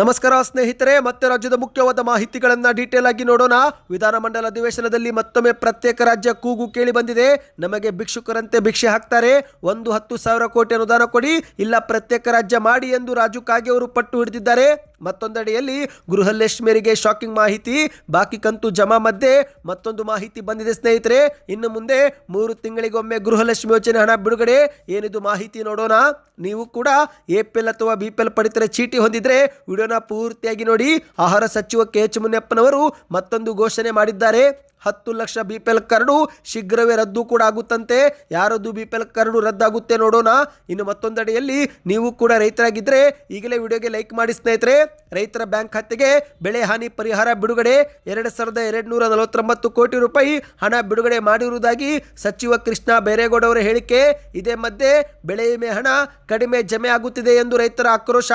ನಮಸ್ಕಾರ ಸ್ನೇಹಿತರೆ, ಮತ್ತೆ ರಾಜ್ಯದ ಮುಖ್ಯವಾದ ಮಾಹಿತಿಗಳನ್ನು ಡೀಟೇಲ್ ಆಗಿ ನೋಡೋಣ. ವಿಧಾನಮಂಡಲ ಅಧಿವೇಶನದಲ್ಲಿ ಮತ್ತೊಮ್ಮೆ ಪ್ರತ್ಯೇಕ ರಾಜ್ಯ ಕೂಗು ಕೇಳಿ ಬಂದಿದೆ. ನಮಗೆ ಭಿಕ್ಷುಕರಂತೆ ಭಿಕ್ಷೆ ಹಾಕ್ತಾರೆ, 10,000 ಕೋಟಿ ಅನುದಾನ ಕೊಡಿ, ಇಲ್ಲ ಪ್ರತ್ಯೇಕ ರಾಜ್ಯ ಮಾಡಿ ಎಂದು ರಾಜು ಕಾಗೆ ಅವರು ಪಟ್ಟು ಹಿಡಿದಿದ್ದಾರೆ. ಮತ್ತೊಂದೆಡೆಯಲ್ಲಿ ಗೃಹಲಕ್ಷ್ಮಿಯರಿಗೆ ಶಾಕಿಂಗ್ ಮಾಹಿತಿ, ಬಾಕಿ ಕಂತು ಜಮಾ ಮಧ್ಯೆ ಮತ್ತೊಂದು ಮಾಹಿತಿ ಬಂದಿದೆ ಸ್ನೇಹಿತರೆ. ಇನ್ನು ಮುಂದೆ 3 ತಿಂಗಳಿಗೊಮ್ಮೆ ಗೃಹಲಕ್ಷ್ಮಿ ಯೋಜನೆ ಹಣ ಬಿಡುಗಡೆ. ಏನಿದು ಮಾಹಿತಿ ನೋಡೋಣ. ನೀವು ಕೂಡ APL ಅಥವಾ BPL ಪಡಿತರ ಚೀಟಿ ಹೊಂದಿದ್ರೆ ವಿಡಿಯೋನ ಪೂರ್ತಿಯಾಗಿ ನೋಡಿ. ಆಹಾರ ಸಚಿವ KH ಮುನಿಯಪ್ಪನವರು ಮತ್ತೊಂದು ಘೋಷಣೆ ಮಾಡಿದ್ದಾರೆ. 10 ಲಕ್ಷ BPL ಕರಡು ಶೀಘ್ರವೇ ರದ್ದು ಕೂಡ ಆಗುತ್ತಂತೆ. ಯಾರದ್ದು BPL ಕರಡು ರದ್ದಾಗುತ್ತೆ ನೋಡೋಣ. ಇನ್ನು ಮತ್ತೊಂದೆಡೆಯಲ್ಲಿ ನೀವು ಕೂಡ ರೈತರಾಗಿದ್ದರೆ ಈಗಲೇ ವಿಡಿಯೋಗೆ ಲೈಕ್ ಮಾಡಿ ಸ್ನೇಹಿತರೆ. ರೈತರ ಬ್ಯಾಂಕ್ ಖಾತೆಗೆ ಬೆಳೆ ಹಾನಿ ಪರಿಹಾರ ಬಿಡುಗಡೆ 2,249 ಕೋಟಿ ರೂಪಾಯಿ ಹಣ ಬಿಡುಗಡೆ ಮಾಡಿರುವುದಾಗಿ ಸಚಿವ ಕೃಷ್ಣ ಬೈರೇಗೌಡ ಅವರ ಹೇಳಿಕೆ. ಇದೇ ಮಧ್ಯೆ ಬೆಳೆ ವಿಮೆ ಹಣ ಕಡಿಮೆ ಜಮೆ ಆಗುತ್ತಿದೆ ಎಂದು ರೈತರ ಆಕ್ರೋಶ.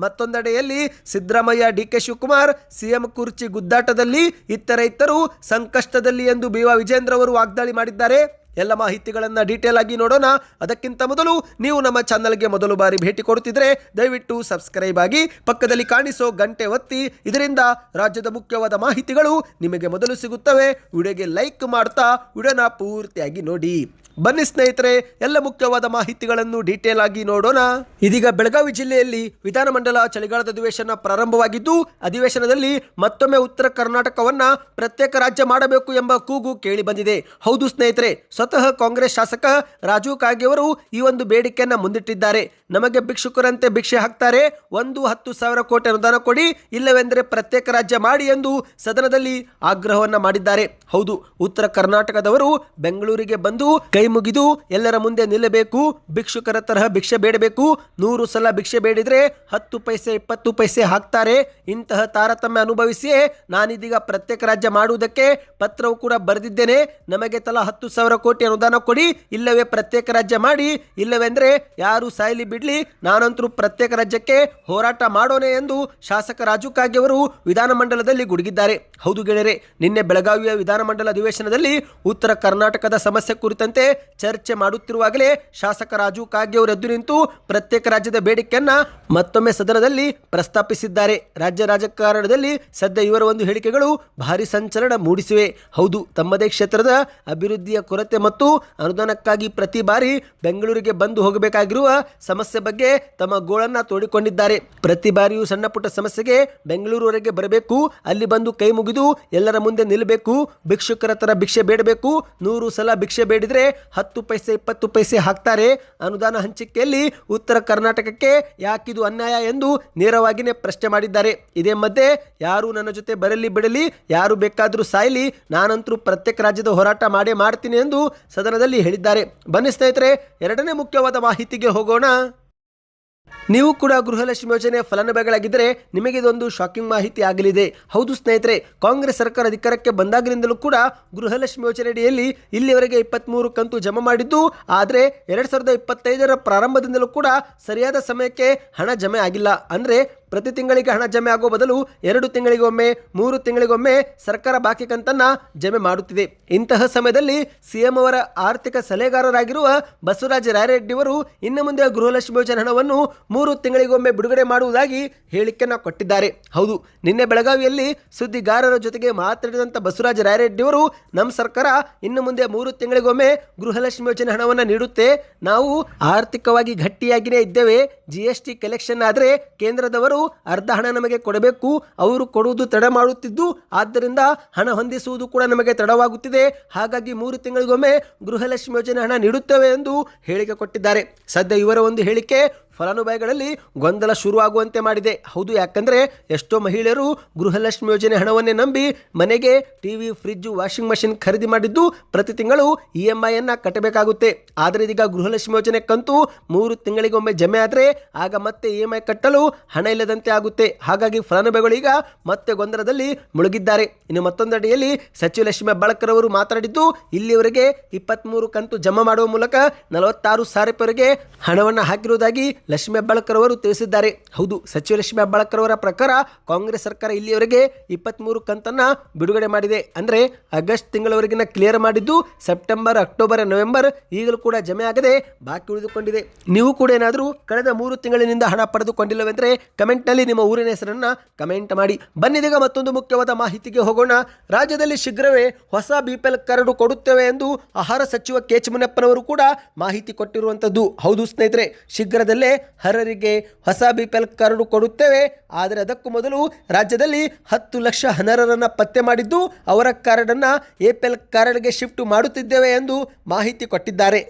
ಮತ್ತೊಂದೆಡೆಯಲ್ಲಿ ಸಿದ್ದರಾಮಯ್ಯ DK ಶಿವಕುಮಾರ್ CM ಕುರ್ಚಿ ಗುದ್ದಾಟದಲ್ಲಿ, ಇತ್ತ ರೈತರು ಸಂಕಷ್ಟದಲ್ಲಿ ಎಂದು BY ವಿಜೇಂದ್ರ ಅವರು ವಾಗ್ದಾಳಿ ಮಾಡಿದ್ದಾರೆ. ಎಲ್ಲ ಮಾಹಿತಿಗಳನ್ನು ಡೀಟೇಲ್ ಆಗಿ ನೋಡೋಣ. ಅದಕ್ಕಿಂತ ಮೊದಲು ನೀವು ನಮ್ಮ ಚಾನಲ್ಗೆ ಮೊದಲು ಬಾರಿ ಭೇಟಿ ಕೊಡುತ್ತಿದ್ರೆ ದಯವಿಟ್ಟು ಸಬ್ಸ್ಕ್ರೈಬ್ ಆಗಿ, ಪಕ್ಕದಲ್ಲಿ ಕಾಣಿಸೋ ಗಂಟೆ ಒತ್ತಿ. ಇದರಿಂದ ರಾಜ್ಯದ ಮುಖ್ಯವಾದ ಮಾಹಿತಿಗಳು ನಿಮಗೆ ಮೊದಲು ಸಿಗುತ್ತವೆ. ವಿಡಿಯೋಗೆ ಲೈಕ್ ಮಾಡ್ತಾ ವಿಡಿಯೋನ ಪೂರ್ತಿಯಾಗಿ ನೋಡಿ. ಬನ್ನಿ ಸ್ನೇಹಿತರೆ, ಎಲ್ಲ ಮುಖ್ಯವಾದ ಮಾಹಿತಿಗಳನ್ನು ಡೀಟೇಲ್ ಆಗಿ ನೋಡೋಣ. ಇದೀಗ ಬೆಳಗಾವಿ ಜಿಲ್ಲೆಯಲ್ಲಿ ವಿಧಾನಮಂಡಲ ಚಳಿಗಾಲದ ಅಧಿವೇಶನ ಪ್ರಾರಂಭವಾಗಿದ್ದು, ಅಧಿವೇಶನದಲ್ಲಿ ಮತ್ತೊಮ್ಮೆ ಉತ್ತರ ಕರ್ನಾಟಕವನ್ನ ಪ್ರತ್ಯೇಕ ರಾಜ್ಯ ಮಾಡಬೇಕು ಎಂಬ ಕೂಗು ಕೇಳಿ ಬಂದಿದೆ. ಹೌದು ಸ್ನೇಹಿತರೆ, ಸ್ವತಃ ಕಾಂಗ್ರೆಸ್ ಶಾಸಕ ರಾಜು ಕಾಗೆ ಅವರು ಈ ಒಂದು ಬೇಡಿಕೆಯನ್ನ ಮುಂದಿಟ್ಟಿದ್ದಾರೆ. ನಮಗೆ ಭಿಕ್ಷುಕರಂತೆ ಭಿಕ್ಷೆ ಹಾಕ್ತಾರೆ, 10,000 ಕೋಟಿ ಅನುದಾನ ಕೊಡಿ, ಇಲ್ಲವೆಂದರೆ ಪ್ರತ್ಯೇಕ ರಾಜ್ಯ ಮಾಡಿ ಎಂದು ಸದನದಲ್ಲಿ ಆಗ್ರಹವನ್ನ ಮಾಡಿದ್ದಾರೆ. ಹೌದು, ಉತ್ತರ ಕರ್ನಾಟಕದವರು ಬೆಂಗಳೂರಿಗೆ ಬಂದು ಕೈ ಮುಗಿದು ಎಲ್ಲರ ಮುಂದೆ ನಿಲ್ಲಬೇಕು, ಭಿಕ್ಷುಕರ ತರಹ ಭಿಕ್ಷೆ ಬೇಡಬೇಕು. 100 ಸಲ ಭಿಕ್ಷೆ ಬೇಡಿದ್ರೆ 10 ಪೈಸೆ 20 ಪೈಸೆ ಹಾಕ್ತಾರೆ. ಇಂತಹ ತಾರತಮ್ಯ ಅನುಭವಿಸಿಯೇ ನಾನಿದೀಗ ಪ್ರತ್ಯೇಕ ರಾಜ್ಯ ಮಾಡುವುದಕ್ಕೆ ಪತ್ರವು ಕೂಡ ಬರೆದಿದ್ದೇನೆ. ನಮಗೆ ತಲಾ 10,000 ಕೋಟಿ ಅನುದಾನ ಕೊಡಿ, ಇಲ್ಲವೇ ಪ್ರತ್ಯೇಕ ರಾಜ್ಯ ಮಾಡಿ, ಇಲ್ಲವೆಂದ್ರೆ ಯಾರು ಸಾಯಲಿ ಬಿಡ್ಲಿ, ನಾನಂತರೂ ಪ್ರತ್ಯೇಕ ರಾಜ್ಯಕ್ಕೆ ಹೋರಾಟ ಮಾಡೋಣ ಎಂದು ಶಾಸಕ ರಾಜು ಕಾಗೆ ಅವರು ವಿಧಾನಮಂಡಲದಲ್ಲಿ ಗುಡುಗಿದ್ದಾರೆ. ಹೌದು ಗೆಳೆಯರೆ, ನಿನ್ನೆ ಬೆಳಗಾವಿಯ ವಿಧಾನಮಂಡಲ ಅಧಿವೇಶನದಲ್ಲಿ ಉತ್ತರ ಕರ್ನಾಟಕದ ಸಮಸ್ಯೆ ಕುರಿತಂತೆ ಚರ್ಚೆ ಮಾಡುತ್ತಿರುವಾಗಲೇ ಶಾಸಕ ರಾಜು ಕಾಗೆ ಅವರು ಎದ್ದು ನಿಂತು ಪ್ರತ್ಯೇಕ ರಾಜ್ಯದ ಬೇಡಿಕೆಯನ್ನ ಮತ್ತೊಮ್ಮೆ ಸದನದಲ್ಲಿ ಪ್ರಸ್ತಾಪಿಸಿದ್ದಾರೆ. ರಾಜ್ಯ ರಾಜಕಾರಣದಲ್ಲಿ ಸದ್ಯ ಇವರ ಒಂದು ಹೇಳಿಕೆಗಳು ಭಾರಿ ಸಂಚಲನ ಮೂಡಿಸಿವೆ. ಹೌದು, ತಮ್ಮದೇ ಕ್ಷೇತ್ರದ ಅಭಿವೃದ್ಧಿಯ ಕೊರತೆ ಮತ್ತು ಅನುದಾನಕ್ಕಾಗಿ ಪ್ರತಿ ಬಾರಿ ಬೆಂಗಳೂರಿಗೆ ಬಂದು ಹೋಗಬೇಕಾಗಿರುವ ಸಮಸ್ಯೆ ಬಗ್ಗೆ ತಮ್ಮ ಗೋಳನ್ನ ತೋಡಿಕೊಂಡಿದ್ದಾರೆ. ಪ್ರತಿ ಬಾರಿಯೂ ಸಣ್ಣ ಪುಟ್ಟ ಸಮಸ್ಯೆಗೆ ಬೆಂಗಳೂರುವರೆಗೆ ಬರಬೇಕು, ಅಲ್ಲಿ ಬಂದು ಕೈ ಮುಗಿದು ಎಲ್ಲರ ಮುಂದೆ ನಿಲ್ಲಬೇಕು, ಭಿಕ್ಷುಕರ ತರ ಭಿಕ್ಷೆ ಬೇಡಬೇಕು. 100 ಸಲ ಭಿಕ್ಷೆ ಬೇಡಿದ್ರೆ 10 ಪೈಸೆ 20 ಪೈಸೆ ಹಾಕ್ತಾರೆ. ಅನುದಾನ ಹಂಚಿಕೆಯಲ್ಲಿ ಉತ್ತರ ಕರ್ನಾಟಕಕ್ಕೆ ಯಾಕಿದು ಅನ್ಯಾಯ ಎಂದು ನೇರವಾಗಿಯೇ ಪ್ರಶ್ನೆ ಮಾಡಿದ್ದಾರೆ. ಇದೇ ಮಧ್ಯೆ ಯಾರು ನನ್ನ ಜೊತೆ ಬರಲಿ ಬಿಡಲಿ, ಯಾರು ಬೇಕಾದರೂ ಸಾಯಲಿ, ನಾನಂತರೂ ಪ್ರತ್ಯೇಕ ರಾಜ್ಯದ ಹೋರಾಟ ಮಾಡೇ ಮಾಡ್ತೀನಿ ಎಂದು ಸದನದಲ್ಲಿ ಹೇಳಿದ್ದಾರೆ. ಬನ್ನಿ ಸ್ನೇಹಿತರೆ, ಎರಡನೇ ಮುಖ್ಯವಾದ ಮಾಹಿತಿಗೆ ಹೋಗೋಣ. ನೀವು ಕೂಡ ಗೃಹಲಕ್ಷ್ಮಿ ಯೋಜನೆ ಫಲಾನುಭವಿಗಳಾಗಿದ್ದರೆ ನಿಮಗೆ ಇದೊಂದು ಶಾಕಿಂಗ್ ಮಾಹಿತಿ ಆಗಲಿದೆ. ಹೌದು ಸ್ನೇಹಿತರೆ, ಕಾಂಗ್ರೆಸ್ ಸರ್ಕಾರ ಅಧಿಕಾರಕ್ಕೆ ಬಂದಾಗಿನಿಂದಲೂ ಕೂಡ ಗೃಹಲಕ್ಷ್ಮಿ ಯೋಜನೆ ಅಡಿಯಲ್ಲಿ ಇಲ್ಲಿವರೆಗೆ 23 ಕಂತು ಜಮಾ ಮಾಡಿದ್ದು, ಆದರೆ 2025ರ ಪ್ರಾರಂಭದಿಂದಲೂ ಕೂಡ ಸರಿಯಾದ ಸಮಯಕ್ಕೆ ಹಣ ಜಮೆ ಆಗಿಲ್ಲ. ಅಂದರೆ ಪ್ರತಿ ತಿಂಗಳಿಗೆ ಹಣ ಜಮೆ ಆಗೋ ಬದಲು 2 ತಿಂಗಳಿಗೊಮ್ಮೆ 3 ತಿಂಗಳಿಗೊಮ್ಮೆ ಸರ್ಕಾರ ಬಾಕಿ ಕಂತನ್ನ ಜಮೆ ಮಾಡುತ್ತಿದೆ. ಇಂತಹ ಸಮಯದಲ್ಲಿ CM ಅವರ ಆರ್ಥಿಕ ಸಲಹೆಗಾರರಾಗಿರುವ ಬಸವರಾಜ ರಾಯರೆಡ್ಡಿ ಅವರು ಇನ್ನು ಮುಂದೆ ಗೃಹಲಕ್ಷ್ಮಿ ಯೋಜನೆ ಹಣವನ್ನು 3 ತಿಂಗಳಿಗೊಮ್ಮೆ ಬಿಡುಗಡೆ ಮಾಡುವುದಾಗಿ ಹೇಳಿಕೆಯನ್ನು ಕೊಟ್ಟಿದ್ದಾರೆ. ಹೌದು, ನಿನ್ನೆ ಬೆಳಗಾವಿಯಲ್ಲಿ ಸುದ್ದಿಗಾರರ ಜೊತೆಗೆ ಮಾತನಾಡಿದಂಥ ಬಸವರಾಜ ರಾಯರೆಡ್ಡಿ ಅವರು, ನಮ್ಮ ಸರ್ಕಾರ ಇನ್ನು ಮುಂದೆ 3 ತಿಂಗಳಿಗೊಮ್ಮೆ ಗೃಹಲಕ್ಷ್ಮಿ ಯೋಜನೆ ಹಣವನ್ನು ನೀಡುತ್ತೆ. ನಾವು ಆರ್ಥಿಕವಾಗಿ ಗಟ್ಟಿಯಾಗಿಯೇ ಇದ್ದೇವೆ. GST ಕಲೆಕ್ಷನ್ ಆದರೆ ಕೇಂದ್ರದವರು ಅರ್ಧ ಹಣ ನಮಗೆ ಕೊಡಬೇಕು, ಅವರು ಕೊಡುವುದು ತಡ ಮಾಡುತ್ತಿದ್ದು, ಆದ್ದರಿಂದ ಹಣ ಹೊಂದಿಸುವುದು ಕೂಡ ನಮಗೆ ತಡವಾಗುತ್ತಿದೆ. ಹಾಗಾಗಿ 3 ತಿಂಗಳಿಗೊಮ್ಮೆ ಗೃಹಲಕ್ಷ್ಮಿ ಯೋಜನೆ ಹಣ ನೀಡುತ್ತೇವೆ ಎಂದು ಹೇಳಿಕೆ ಕೊಟ್ಟಿದ್ದಾರೆ. ಸದ್ಯ ಇವರ ಒಂದು ಹೇಳಿಕೆ ಫಲಾನುಭವಿಗಳಲ್ಲಿ ಗೊಂದಲ ಶುರುವಾಗುವಂತೆ ಮಾಡಿದೆ. ಹೌದು, ಯಾಕಂದರೆ ಎಷ್ಟೋ ಮಹಿಳೆಯರು ಗೃಹಲಕ್ಷ್ಮಿ ಯೋಜನೆ ಹಣವನ್ನೇ ನಂಬಿ ಮನೆಗೆ ಟಿವಿ, ಫ್ರಿಡ್ಜ್, ವಾಷಿಂಗ್ ಮಷಿನ್ ಖರೀದಿ ಮಾಡಿದ್ದು ಪ್ರತಿ ತಿಂಗಳು EMI ಕಟ್ಟಬೇಕಾಗುತ್ತೆ. ಆದರೆ ಇದೀಗ ಗೃಹಲಕ್ಷ್ಮಿ ಯೋಜನೆ ಕಂತು 3 ತಿಂಗಳಿಗೊಮ್ಮೆ ಜಮೆ ಆದರೆ ಆಗ ಮತ್ತೆ EMI ಕಟ್ಟಲು ಹಣ ಇಲ್ಲದಂತೆ ಆಗುತ್ತೆ. ಹಾಗಾಗಿ ಫಲಾನುಭವಿಗಳು ಈಗ ಮತ್ತೆ ಗೊಂದಲದಲ್ಲಿ ಮುಳುಗಿದ್ದಾರೆ. ಇನ್ನು ಮತ್ತೊಂದೆಡೆಯಲ್ಲಿ ಸಚಿವ ಲಕ್ಷ್ಮೀ ಹೆಬ್ಬಾಳ್ಕರ್ ಅವರು ಮಾತನಾಡಿದ್ದು, ಇಲ್ಲಿವರೆಗೆ 23 ಕಂತು ಜಮಾ ಮಾಡುವ ಮೂಲಕ 46,000 ರೂಪಾಯಿವರೆಗೆ ಹಣವನ್ನು ಹಾಕಿರುವುದಾಗಿ ಲಕ್ಷ್ಮೀ ಹೆಬ್ಬಾಳ್ಕರ್ ಅವರು ತಿಳಿಸಿದ್ದಾರೆ. ಹೌದು, ಸಚಿವ ಲಕ್ಷ್ಮೀ ಹೆಬ್ಬಾಳ್ಕರ್ ಅವರ ಪ್ರಕಾರ ಕಾಂಗ್ರೆಸ್ ಸರ್ಕಾರ ಇಲ್ಲಿಯವರೆಗೆ 23 ಕಂತನ್ನು ಬಿಡುಗಡೆ ಮಾಡಿದೆ. ಅಂದರೆ ಆಗಸ್ಟ್ ತಿಂಗಳವರೆಗಿನ ಕ್ಲಿಯರ್ ಮಾಡಿದ್ದು ಸೆಪ್ಟೆಂಬರ್, ಅಕ್ಟೋಬರ್, ನವೆಂಬರ್ ಈಗಲೂ ಕೂಡ ಜಮೆ ಆಗದೆ ಬಾಕಿ ಉಳಿದುಕೊಂಡಿದೆ. ನೀವು ಕೂಡ ಏನಾದರೂ ಕಳೆದ 3 ತಿಂಗಳಿನಿಂದ ಹಣ ಪಡೆದುಕೊಂಡಿಲ್ಲವೆಂದರೆ ಕಮೆಂಟ್ನಲ್ಲಿ ನಿಮ್ಮ ಊರಿನ ಹೆಸರನ್ನು ಕಮೆಂಟ್ ಮಾಡಿ. ಬನ್ನಿದೀಗ ಮತ್ತೊಂದು ಮುಖ್ಯವಾದ ಮಾಹಿತಿಗೆ ಹೋಗೋಣ. ರಾಜ್ಯದಲ್ಲಿ ಶೀಘ್ರವೇ ಹೊಸ ಬಿಪಿಎಲ್ ಕಾರ್ಡ್ ಕೊಡುತ್ತೇವೆ ಎಂದು ಆಹಾರ ಸಚಿವ ಕೆ. ಎಚ್. ಮುನಿಯಪ್ಪನವರು ಕೂಡ ಮಾಹಿತಿ ಕೊಟ್ಟಿರುವಂಥದ್ದು. ಹೌದು ಸ್ನೇಹಿತರೆ, ಶೀಘ್ರದಲ್ಲೇ ಅರ್ಹರಿಗೆ ಹೊಸ ಬಿಪಿಎಲ್ ಕಾರ್ಡ್ ಕೊಡುತ್ತೇವೆ. ಆದರೆ ಅದಕ್ಕೂ ಮೊದಲು ರಾಜ್ಯದಲ್ಲಿ 10 ಲಕ್ಷ ಅನರ್ಹರನ್ನು ಪತ್ತೆ ಮಾಡಿದ್ದು ಅವರ ಕಾರ್ಡನ್ನು ಎಪಿಎಲ್ ಕಾರ್ಡ್ಗೆ ಶಿಫ್ಟ್ ಮಾಡುತ್ತಿದ್ದೇವೆ ಎಂದು ಮಾಹಿತಿ ಕೊಟ್ಟಿದ್ದಾರೆ.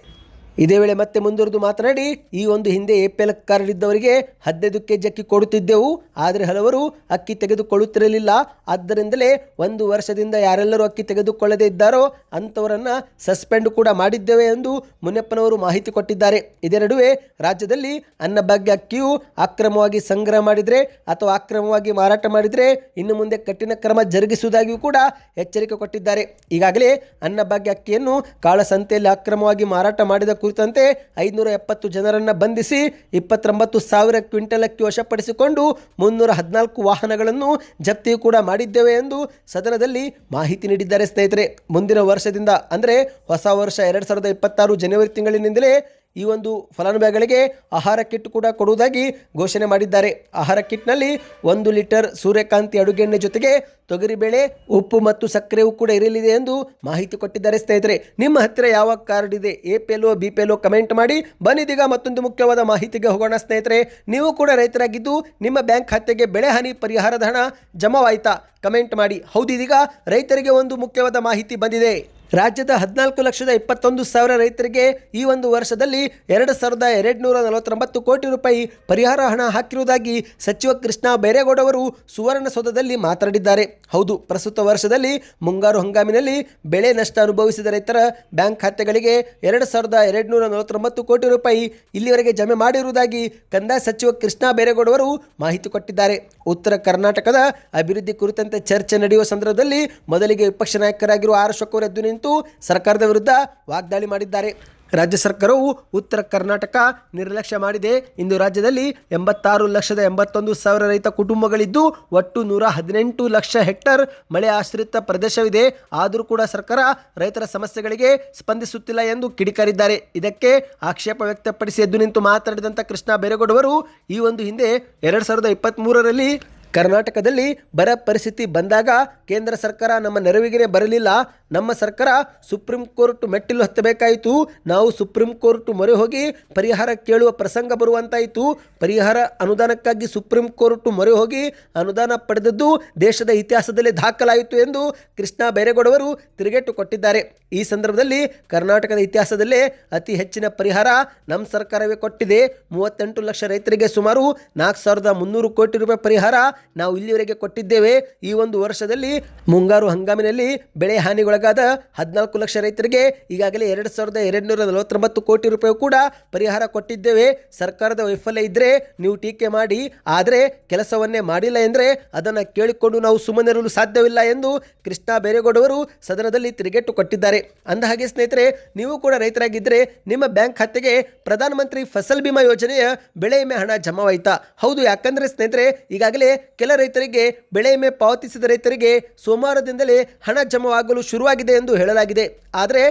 ಇದೇ ವೇಳೆ ಮತ್ತೆ ಮುಂದುವರೆದು ಮಾತನಾಡಿ, ಈ ಒಂದು ಹಿಂದೆ ಎಪಿಎಲ್ ಕಾರ್ಡ್ ಇದ್ದವರಿಗೆ 15 ಕೆಜಿ ಅಕ್ಕಿ ಕೊಡುತ್ತಿದ್ದೆವು. ಆದರೆ ಹಲವರು ಅಕ್ಕಿ ತೆಗೆದುಕೊಳ್ಳುತ್ತಿರಲಿಲ್ಲ. ಆದ್ದರಿಂದಲೇ 1 ವರ್ಷದಿಂದ ಯಾರೆಲ್ಲರೂ ಅಕ್ಕಿ ತೆಗೆದುಕೊಳ್ಳದೇ ಇದ್ದಾರೋ ಅಂಥವರನ್ನು ಸಸ್ಪೆಂಡ್ ಕೂಡ ಮಾಡಿದ್ದೇವೆ ಎಂದು ಮುನಿಯಪ್ಪನವರು ಮಾಹಿತಿ ಕೊಟ್ಟಿದ್ದಾರೆ. ಇದೇ ನಡುವೆ ರಾಜ್ಯದಲ್ಲಿ ಅನ್ನಭಾಗ್ಯ ಅಕ್ಕಿಯು ಅಕ್ರಮವಾಗಿ ಸಂಗ್ರಹ ಮಾಡಿದರೆ ಅಥವಾ ಅಕ್ರಮವಾಗಿ ಮಾರಾಟ ಮಾಡಿದರೆ ಇನ್ನು ಮುಂದೆ ಕಠಿಣ ಕ್ರಮ ಜರುಗಿಸುವುದಾಗಿಯೂ ಕೂಡ ಎಚ್ಚರಿಕೆ ಕೊಟ್ಟಿದ್ದಾರೆ. ಈಗಾಗಲೇ ಅನ್ನಭಾಗ್ಯ ಅಕ್ಕಿಯನ್ನು ಕಾಳಸಂತೆಯಲ್ಲಿ ಅಕ್ರಮವಾಗಿ ಮಾರಾಟ ಮಾಡಿದ ಕುರಿತಂತೆ 570 ಜನರನ್ನು ಬಂಧಿಸಿ 29,000 ಕ್ವಿಂಟಲ್ ಅಕ್ಕಿ ವಶಪಡಿಸಿಕೊಂಡು 314 ವಾಹನಗಳನ್ನು ಜಪ್ತಿ ಕೂಡ ಮಾಡಿದ್ದೇವೆ ಎಂದು ಸದನದಲ್ಲಿ ಮಾಹಿತಿ ನೀಡಿದ್ದಾರೆ. ಸ್ನೇಹಿತರೆ, ಮುಂದಿನ ವರ್ಷದಿಂದ ಅಂದರೆ ಹೊಸ ವರ್ಷ 2026 ಜನವರಿ ತಿಂಗಳಿನಿಂದಲೇ ಈ ಒಂದು ಫಲಾನುಭವಿಗಳಿಗೆ ಆಹಾರ ಕಿಟ್ ಕೂಡ ಕೊಡುವುದಾಗಿ ಘೋಷಣೆ ಮಾಡಿದ್ದಾರೆ. ಆಹಾರ ಕಿಟ್ನಲ್ಲಿ 1 ಲೀಟರ್ ಸೂರ್ಯಕಾಂತಿ ಅಡುಗೆ ಎಣ್ಣೆ ಜೊತೆಗೆ ತೊಗರಿಬೇಳೆ, ಉಪ್ಪು ಮತ್ತು ಸಕ್ಕರೆಯೂ ಕೂಡ ಇರಲಿದೆ ಎಂದು ಮಾಹಿತಿ ಕೊಟ್ಟಿದ್ದಾರೆ. ಸ್ನೇಹಿತರೆ, ನಿಮ್ಮ ಹತ್ತಿರ ಯಾವ ಕಾರ್ಡ್ ಇದೆ, ಎಪಿಎಲ್ ಬಿಪಿಎಲ್ ಕಮೆಂಟ್ ಮಾಡಿ. ಬನ್ನಿದೀಗ ಮತ್ತೊಂದು ಮುಖ್ಯವಾದ ಮಾಹಿತಿಗೆ ಹೋಗೋಣ. ಸ್ನೇಹಿತರೆ, ನೀವು ಕೂಡ ರೈತರಾಗಿದ್ದು ನಿಮ್ಮ ಬ್ಯಾಂಕ್ ಖಾತೆಗೆ ಬೆಳೆ ಹಾನಿ ಪರಿಹಾರದ ಹಣ ಜಮಾವಾಯಿತಾ? ಕಮೆಂಟ್ ಮಾಡಿ. ಹೌದು, ಇದೀಗ ರೈತರಿಗೆ ಒಂದು ಮುಖ್ಯವಾದ ಮಾಹಿತಿ ಬಂದಿದೆ. ರಾಜ್ಯದ 14,21,000 ರೈತರಿಗೆ ಈ ಒಂದು ವರ್ಷದಲ್ಲಿ 2,249 ಕೋಟಿ ರೂಪಾಯಿ ಪರಿಹಾರ ಹಣ ಹಾಕಿರುವುದಾಗಿ ಸಚಿವ ಕೃಷ್ಣ ಬೈರೇಗೌಡ ಅವರು ಸುವರ್ಣಸೌಧದಲ್ಲಿ ಮಾತನಾಡಿದ್ದಾರೆ. ಹೌದು, ಪ್ರಸ್ತುತ ವರ್ಷದಲ್ಲಿ ಮುಂಗಾರು ಹಂಗಾಮಿನಲ್ಲಿ ಬೆಳೆ ನಷ್ಟ ಅನುಭವಿಸಿದ ರೈತರ ಬ್ಯಾಂಕ್ ಖಾತೆಗಳಿಗೆ 2,249 ಕೋಟಿ ರೂಪಾಯಿ ಇಲ್ಲಿವರೆಗೆ ಜಮೆ ಮಾಡಿರುವುದಾಗಿ ಕಂದಾಯ ಸಚಿವ ಕೃಷ್ಣ ಬೈರೇಗೌಡ ಅವರು ಮಾಹಿತಿ ಕೊಟ್ಟಿದ್ದಾರೆ. ಉತ್ತರ ಕರ್ನಾಟಕದ ಅಭಿವೃದ್ಧಿ ಕುರಿತಂತೆ ಚರ್ಚೆ ನಡೆಯುವ ಸಂದರ್ಭದಲ್ಲಿ ಮೊದಲಿಗೆ ವಿಪಕ್ಷ ನಾಯಕರಾಗಿರುವ ಆರ್ ಅಶೋಕ್ ಅವರು ಎದ್ದು ನಿಂತು ಸರ್ಕಾರದ ವಿರುದ್ಧ ವಾಗ್ದಾಳಿ ಮಾಡಿದ್ದಾರೆ. ರಾಜ್ಯ ಸರ್ಕಾರವು ಉತ್ತರ ಕರ್ನಾಟಕ ನಿರ್ಲಕ್ಷ್ಯ ಮಾಡಿದೆ. ಇಂದು ರಾಜ್ಯದಲ್ಲಿ 86,81,000 ರೈತ ಕುಟುಂಬಗಳಿದ್ದು ಒಟ್ಟು 118 ಲಕ್ಷ ಹೆಕ್ಟರ್ ಮಳೆ ಆಶ್ರಿತ ಪ್ರದೇಶವಿದೆ. ಆದರೂ ಕೂಡ ಸರ್ಕಾರ ರೈತರ ಸಮಸ್ಯೆಗಳಿಗೆ ಸ್ಪಂದಿಸುತ್ತಿಲ್ಲ ಎಂದು ಕಿಡಿಕಾರಿದ್ದಾರೆ. ಇದಕ್ಕೆ ಆಕ್ಷೇಪ ವ್ಯಕ್ತಪಡಿಸಿ ಎದ್ದು ನಿಂತು ಮಾತನಾಡಿದಂಥ ಕೃಷ್ಣ ಬೈರೇಗೌಡ ಅವರು ಈ ಒಂದು ಹಿಂದೆ 2023ರಲ್ಲಿ ಕರ್ನಾಟಕದಲ್ಲಿ ಬರ ಪರಿಸ್ಥಿತಿ ಬಂದಾಗ ಕೇಂದ್ರ ಸರ್ಕಾರ ನಮ್ಮ ನೆರವಿಗೆ ಬರಲಿಲ್ಲ. ನಮ್ಮ ಸರ್ಕಾರ ಸುಪ್ರೀಂ ಕೋರ್ಟ್ ಮೆಟ್ಟಿಲು ಹತ್ತಬೇಕಾಯಿತು. ನಾವು ಸುಪ್ರೀಂ ಕೋರ್ಟ್ ಮೊರೆ ಹೋಗಿ ಪರಿಹಾರ ಕೇಳುವ ಪ್ರಸಂಗ ಬರುವಂತಾಯಿತು. ಪರಿಹಾರ ಅನುದಾನಕ್ಕಾಗಿ ಸುಪ್ರೀಂ ಕೋರ್ಟ್ ಮೊರೆ ಹೋಗಿ ಅನುದಾನ ಪಡೆದದ್ದು ದೇಶದ ಇತಿಹಾಸದಲ್ಲಿ ದಾಖಲಾಯಿತು ಎಂದು ಕೃಷ್ಣ ಬೈರೇಗೌಡ ಅವರು ತಿರುಗೇಟು ಕೊಟ್ಟಿದ್ದಾರೆ. ಈ ಸಂದರ್ಭದಲ್ಲಿ ಕರ್ನಾಟಕದ ಇತಿಹಾಸದಲ್ಲೇ ಅತಿ ಹೆಚ್ಚಿನ ಪರಿಹಾರ ನಮ್ಮ ಸರ್ಕಾರವೇ ಕೊಟ್ಟಿದೆ. 38 ಲಕ್ಷ ರೈತರಿಗೆ ಸುಮಾರು 4,300 ಕೋಟಿ ರೂಪಾಯಿ ಪರಿಹಾರ ನಾವು ಇಲ್ಲಿವರೆಗೆ ಕೊಟ್ಟಿದ್ದೇವೆ. ಈ ಒಂದು ವರ್ಷದಲ್ಲಿ ಮುಂಗಾರು ಹಂಗಾಮಿನಲ್ಲಿ ಬೆಳೆ ಹಾನಿಗೊಳಗಾದ 14 ಲಕ್ಷ ರೈತರಿಗೆ ಈಗಾಗಲೇ 2,249 ಕೋಟಿ ರೂಪಾಯಿ ಕೂಡ ಪರಿಹಾರ ಕೊಟ್ಟಿದ್ದೇವೆ. ಸರ್ಕಾರದ ವೈಫಲ್ಯ ಇದ್ದರೆ ನೀವು ಟೀಕೆ ಮಾಡಿ, ಆದರೆ ಕೆಲಸವನ್ನೇ ಮಾಡಿಲ್ಲ ಎಂದರೆ ಅದನ್ನು ಕೇಳಿಕೊಂಡು ನಾವು ಸುಮ್ಮನಿರಲು ಸಾಧ್ಯವಿಲ್ಲ ಎಂದು ಕೃಷ್ಣ ಬೈರೇಗೌಡ ಅವರು ಸದನದಲ್ಲಿ ತಿರುಗೇಟು ಕೊಟ್ಟಿದ್ದಾರೆ. ಅಂದಹಾಗೆ ಸ್ನೇಹಿತರೆ, ನೀವು ಕೂಡ ರೈತರಾಗಿದ್ದರೆ ನಿಮ್ಮ ಬ್ಯಾಂಕ್ ಖಾತೆಗೆ ಪ್ರಧಾನಮಂತ್ರಿ ಫಸಲ್ ಬಿಮಾ ಯೋಜನೆಯ ಬೆಳೆ ವಿಮೆ ಹಣ ಜಮಾವಾಯಿತಾ? ಹೌದು, ಯಾಕಂದರೆ ಸ್ನೇಹಿತರೆ, ಈಗಾಗಲೇ ಕೆಲ ರೈತರಿಗೆ ಬೆಳೆ ವಿಮೆ ಪಾವತಿಸಿದ ರೈತರಿಗೆ ಸೋಮವಾರದಿಂದಲೇ ಹಣ ಜಮಾವಾಗಲು ಶುರುವಾಗಿದೆ ಎಂದು ಹೇಳಲಾಗಿದೆ. ಆದರೆ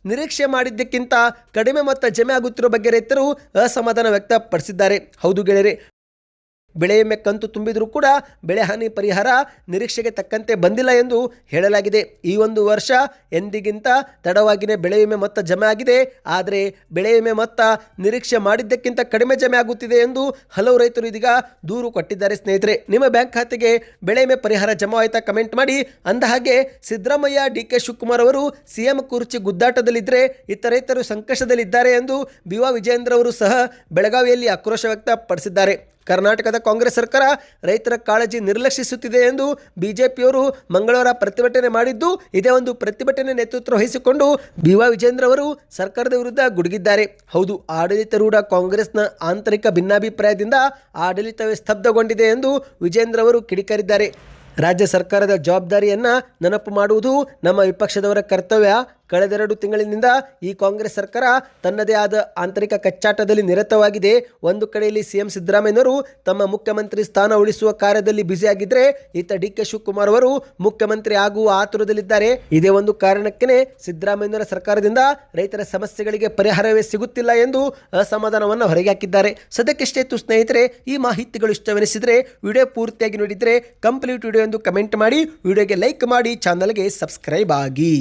ನಿರೀಕ್ಷೆ ಮಾಡಿದ್ದಕ್ಕಿಂತ ಕಡಿಮೆ ಮೊತ್ತ ಜಮೆ ಆಗುತ್ತಿರುವ ಬಗ್ಗೆ ರೈತರು ಅಸಮಾಧಾನ ವ್ಯಕ್ತಪಡಿಸಿದ್ದಾರೆ. ಹೌದು ಗೆಳೆಯರೆ, ಬೆಳೆ ವಿಮೆ ಕಂತು ತುಂಬಿದರೂ ಕೂಡ ಬೆಳೆ ಹಾನಿ ಪರಿಹಾರ ನಿರೀಕ್ಷೆಗೆ ತಕ್ಕಂತೆ ಬಂದಿಲ್ಲ ಎಂದು ಹೇಳಲಾಗಿದೆ. ಈ ಒಂದು ವರ್ಷ ಎಂದಿಗಿಂತ ತಡವಾಗಿಯೇ ಬೆಳೆ ವಿಮೆ ಮೊತ್ತ ಜಮೆ ಆಗಿದೆ. ಆದರೆ ಬೆಳೆ ವಿಮೆ ಮೊತ್ತ ನಿರೀಕ್ಷೆ ಮಾಡಿದ್ದಕ್ಕಿಂತ ಕಡಿಮೆ ಜಮೆ ಆಗುತ್ತಿದೆ ಎಂದು ಹಲವು ರೈತರು ಇದೀಗ ದೂರು ಕೊಟ್ಟಿದ್ದಾರೆ. ಸ್ನೇಹಿತರೆ, ನಿಮ್ಮ ಬ್ಯಾಂಕ್ ಖಾತೆಗೆ ಬೆಳೆ ವಿಮೆ ಪರಿಹಾರ ಜಮಾವಾಯಿತಾ? ಕಮೆಂಟ್ ಮಾಡಿ. ಅಂದಹಾಗೆ ಸಿದ್ದರಾಮಯ್ಯ, ಡಿ.ಕೆ. ಶಿವಕುಮಾರ್ ಅವರು ಸಿಎಂ ಕುರ್ಚಿ ಗುದ್ದಾಟದಲ್ಲಿದ್ದರೆ ಇತರ ರೈತರು ಸಂಕಷ್ಟದಲ್ಲಿದ್ದಾರೆ ಎಂದು ಬಿವಾ ವಿಜಯೇಂದ್ರ ಅವರು ಸಹ ಬೆಳಗಾವಿಯಲ್ಲಿ ಆಕ್ರೋಶ ವ್ಯಕ್ತಪಡಿಸಿದ್ದಾರೆ. ಕರ್ನಾಟಕದ ಕಾಂಗ್ರೆಸ್ ಸರ್ಕಾರ ರೈತರ ಕಾಳಜಿ ನಿರ್ಲಕ್ಷಿಸುತ್ತಿದೆ ಎಂದು ಬಿಜೆಪಿಯವರು ಮಂಗಳವಾರ ಪ್ರತಿಭಟನೆ ಮಾಡಿದ್ದು, ಇದೇ ಒಂದು ಪ್ರತಿಭಟನೆ ನೇತೃತ್ವ ವಹಿಸಿಕೊಂಡು ಬಿವಾ ವಿಜೇಂದ್ರ ಅವರು ಸರ್ಕಾರದ ವಿರುದ್ಧ ಗುಡುಗಿದ್ದಾರೆ. ಹೌದು, ಆಡಳಿತಾರೂಢ ಕಾಂಗ್ರೆಸ್ನ ಆಂತರಿಕ ಭಿನ್ನಾಭಿಪ್ರಾಯದಿಂದ ಆಡಳಿತವೇ ಸ್ತಬ್ಧಗೊಂಡಿದೆ ಎಂದು ವಿಜೇಂದ್ರ ಅವರು ಕಿಡಿಕಾರಿದ್ದಾರೆ. ರಾಜ್ಯ ಸರ್ಕಾರದ ಜವಾಬ್ದಾರಿಯನ್ನು ನೆನಪು ಮಾಡುವುದು ನಮ್ಮ ವಿಪಕ್ಷದವರ ಕರ್ತವ್ಯ. ಕಳೆದೆರಡು ತಿಂಗಳಿನಿಂದ ಈ ಕಾಂಗ್ರೆಸ್ ಸರ್ಕಾರ ತನ್ನದೇ ಆದ ಆಂತರಿಕ ಕಚ್ಚಾಟದಲ್ಲಿ ನಿರತವಾಗಿದೆ. ಒಂದು ಕಡೆಯಲ್ಲಿ ಸಿಎಂ ಸಿದ್ದರಾಮಯ್ಯನವರು ತಮ್ಮ ಮುಖ್ಯಮಂತ್ರಿ ಸ್ಥಾನ ಉಳಿಸುವ ಕಾರ್ಯದಲ್ಲಿ ಬ್ಯುಸಿಯಾಗಿದ್ದರೆ ಇತ್ತ ಡಿ.ಕೆ. ಶಿವಕುಮಾರ್ ಅವರು ಮುಖ್ಯಮಂತ್ರಿ ಆಗುವ ಆತುರದಲ್ಲಿದ್ದಾರೆ. ಇದೇ ಒಂದು ಕಾರಣಕ್ಕೆ ಸಿದ್ದರಾಮಯ್ಯನವರ ಸರ್ಕಾರದಿಂದ ರೈತರ ಸಮಸ್ಯೆಗಳಿಗೆ ಪರಿಹಾರವೇ ಸಿಗುತ್ತಿಲ್ಲ ಎಂದು ಅಸಮಾಧಾನವನ್ನು ಹೊರಗೆ ಹಾಕಿದ್ದಾರೆ. ಸದ್ಯಕ್ಕಿಷ್ಟೇ ಸ್ನೇಹಿತರೆ, ಈ ಮಾಹಿತಿಗಳು ಇಷ್ಟವೆನಿಸಿದರೆ ವಿಡಿಯೋ ಪೂರ್ತಿಯಾಗಿ ನೋಡಿದರೆ ಕಂಪ್ಲೀಟ್ ವಿಡಿಯೋ ಎಂದು ಕಮೆಂಟ್ ಮಾಡಿ, ವಿಡಿಯೋಗೆ ಲೈಕ್ ಮಾಡಿ, ಚಾನಲ್ಗೆ ಸಬ್ಸ್ಕ್ರೈಬ್ ಆಗಿ.